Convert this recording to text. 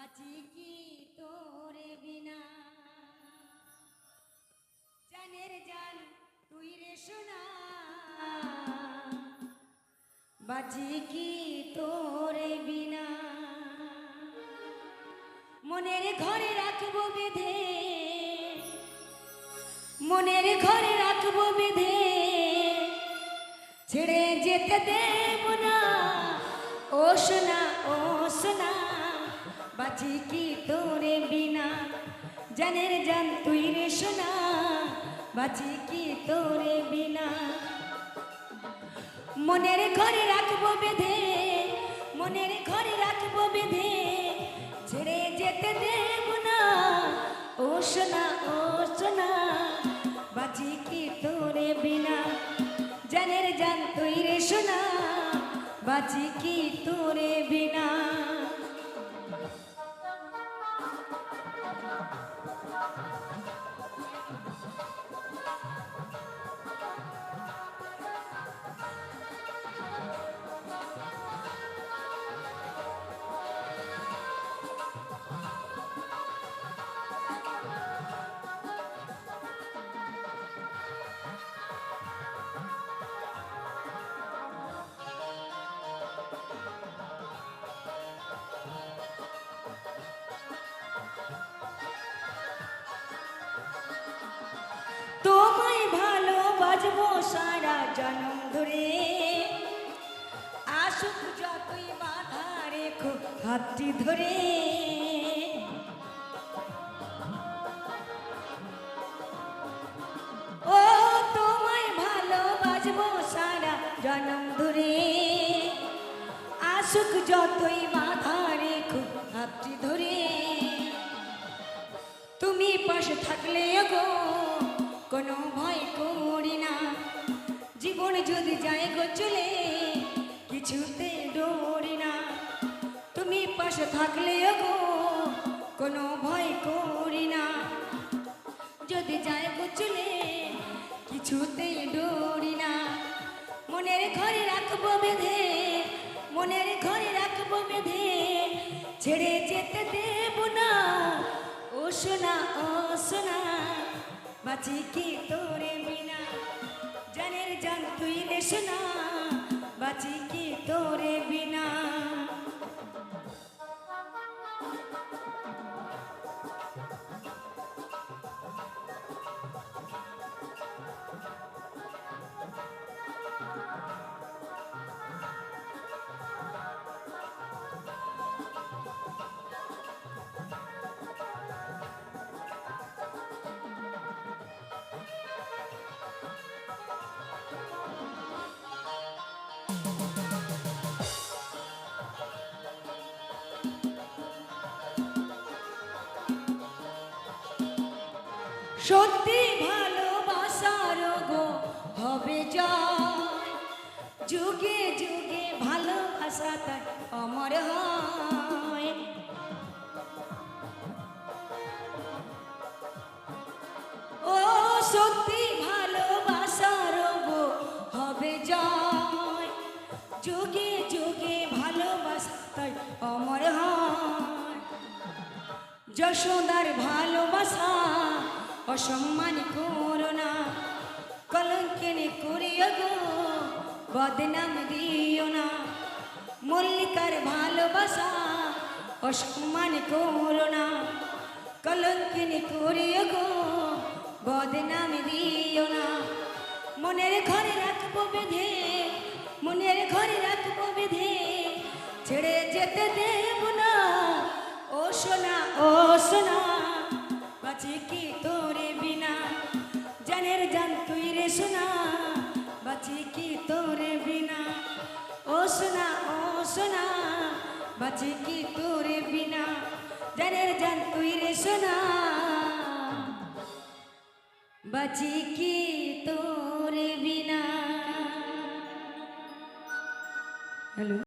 বাঁচি কি তোরে বিনা, জানের জান তুই রে সোনা, বাঁচি কি তোরে বিনা। মনের ঘরে রাখবো বেঁধে, মনের ঘরে রাখবো বেঁধে, ছেড়ে যেতে দেব না ও সোনা, ও সোনা, বাঁচি কি তোরে বিনা, জানের জান তুই রে সোনা, বাঁচি কি তোরে বিনা। মনের ঘরে রাখবো বেঁধে, মনের ঘরে রাখবো বেঁধে, ছেড়ে যেতে দেব না ও সোনা, ও সোনা, বাঁচি কি তোরে বিনা, জানের জান তুই রে সোনা, বাঁচি কি তোরে বিনা। তোমায় ভালোবাসবো সারা জনম ধরে, আসুক যতই বাধা রেখো হাতটি ধরে। ও তোমায় ভালোবাসবো সারা জনম ধরে, আসুক যতই বাধা রেখো হাতটি ধরে। তুমি পাশে থাকলে গো কোনো ভয় করি না, জীবন যদি যায় গো চলে কিছুতে ডরি না। তুমি পাশে থাকলে গো কোনো ভয় করি না, যদি যায় গো চলে কিছুতে ডরি না। মনের ঘরে রাখবো বেঁধে, মনের ঘরে রাখবো বেঁধে, ছেড়ে যেতে দেব না ও সোনা, ও সোনা, বাঁচি কি তোরে বিনা, জানের জান তুই রে সোনা, বাঁচি কি তোরে বিনা। সত্যি ভালোবাসার গো হবে জয়, যুগে যুগে ভালোবাসা তাই অমর হয়। ও সত্যি ভালোবাসার গো হবে জয়, যুগে যুগে ভালোবাসা তাই অমর হয়। যশোদার ভালোবাসা অসম্মান করো না, কলঙ্কিনী করিও গো বদনাম দিও না। মল্লিকার ভালোবাসা অসম্মান করো না, কলঙ্কিনী করিও গো বদনাম দিও না। মনের ঘরে রাখবো বেঁধে, মনের ঘরে রাখবো বেঁধে, ছেড়ে যেতে দেব না ও সোনা, ও সোনা, বাঁচি কি তোরে বিনা, জানের জান তুই রে সোনা, বাঁচি কি তোরে বিনা। ও সোনা, ও সোনা, বাঁচি কি তোরে বিনা, জানের জান তুই রে সোনা, বাঁচি কি তোরে বিনা। হ্যালো।